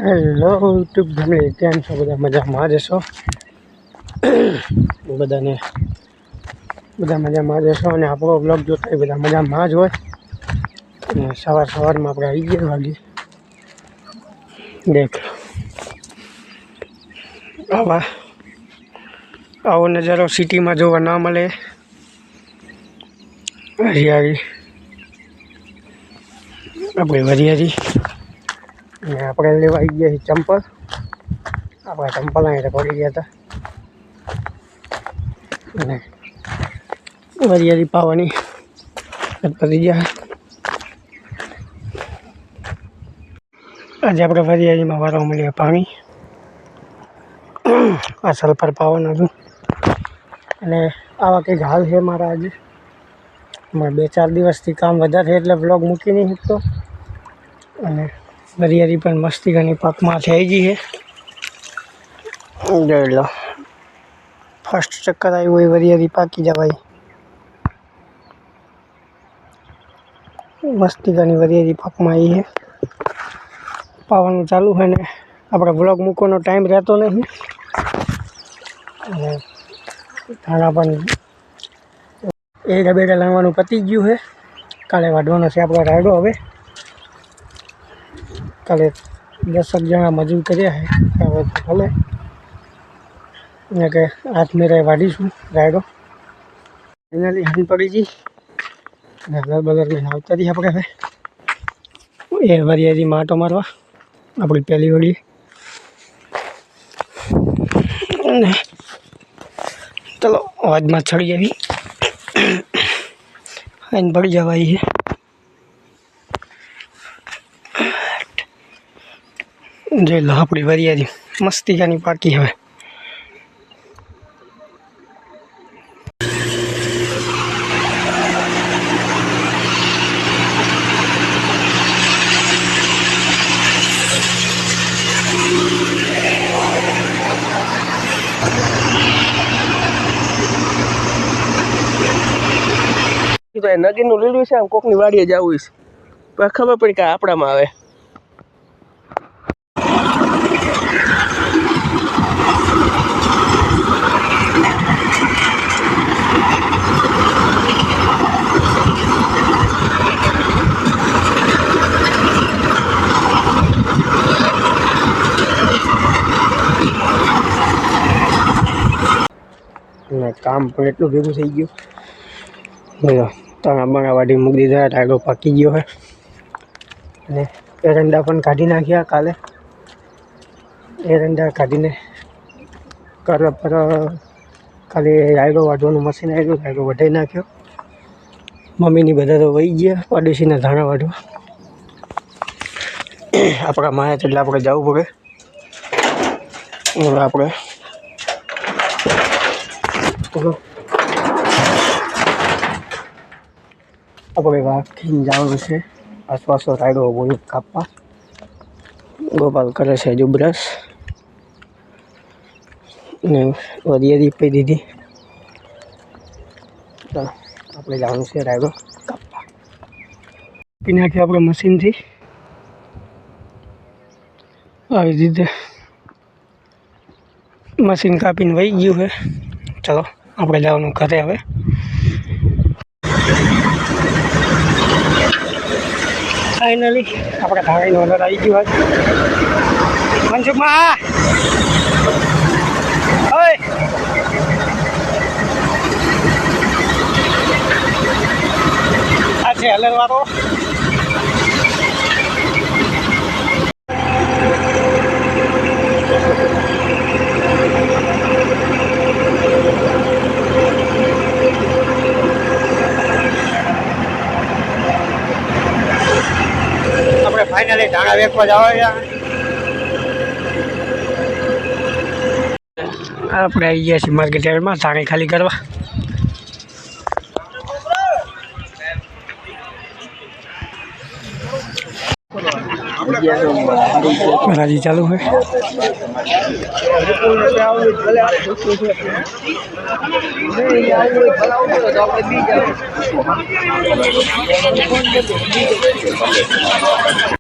Hello YouTube family, કેમ છો? બધા મજામાં જશો? બધા મજામાં જશો અને આપણો બ્લોગ જોતા બધા મજામાં જ હોય. અને સવારમાં આપણે 11 વાગે દેખ આવો નજારો સિટીમાં જોવા ના મળે. હરિયાળી આપણે હરિયાળી અને આપણે લેવા આવી ગયા છીએ ચંપલ. આપણા ચંપલ અહીં પડી ગયા હતા અને હરિયાળી પાવાની પડી ગયા. આજે આપણે હરિયાળીમાં વારવા મળીએ પાણી. આ સલ્ફર પાવાનું હતું અને આવા કંઈક હાલ છે મારા. આજે 2-4 દિવસથી કામ વધારે એટલે બ્લોગ મૂકી નહીં શકતો. અને હરિયાળી પણ મસ્તી ઘણી પાકમાં થઈ ગઈ છે. જોઈ લો, ફર્સ્ટ ચક્કર આવ્યું હોય હરિયાળી પાકી જવાય. મસ્તી ઘણી હરિયાળી પાકમાં આવી છે. પાવાનું ચાલુ છે ને આપણે બ્લોગ મૂકવાનો ટાઈમ રહેતો નહીં. અને ધાણા પણ એક બેડા લાવવાનું પતી ગયું છે. કાલે વાઢવાનો છે આપણો રાયડો. હવે કાલે 10 જણા મજૂર કર્યા છે. હવે તો ભલે કે હાથ મેળાએ વાઢીશું રાયડો. ફાઇનલી હાથ પડી ગઈ અને બલર લઈને આવતા રહીએ આપણે. હવે એ હરિયાળી માટો મારવા આપણી પહેલી વળી અને ચલો અવાજમાં ચડી આવી આઈને પડી જવાય છે. જોઈ લો આપણી હરિયાળી મસ્તીકાની પાકી. હવે નગીનું લીલું છે, આમ કોકની વાડીએ જવું છે પણ ખબર પડી કે આપણામાં આવે. કામ પણ એટલું ભેગું થઈ ગયું. બોલો, તાણા વાડી મૂકી દીધા. રાયડો પાકી ગયો છે અને એરંડા પણ કાઢી નાખ્યા. કાલે એરંડા કાઢીને કરવા પર ખાલી રાયડો વાઢવાનું મશીન આવ્યું. રાયડો વઢાઈ નાખ્યો. મમ્મીની બધા તો વહી ગયા પાડોશીના ધાણા વાઢવા. આપણા માયા એટલે આપણે જવું પડે. હવે આપણે વાંખીને જવાનું છે. આસપાસો રાયડો બોલ કાપવા. ગોપાલ કરે છે હજુ બ્રશ ને હરિયાળી પી દીધી. ચાલો આપણે જવાનું છે રાયડો કાપવા. પી નાખીએ આપણે મશીનથી. આવી રીતે મશીન કાપીને વહી ગયું છે. ચલો આપણે જવાનું ઘરે. હવે ફાઇનલી આપણે ખાવાનું ઓર્ડર આવી ગયું. મનસુખમાં ઓય આ છે હલર વાળો. ફાઇનલી ધાણા વેચવા જાવ. આપણે આવી ગયા છીએ માર્કેટ યાર્ડમાં ધાણી ખાલી કરવા. રાજી ચાલુ है.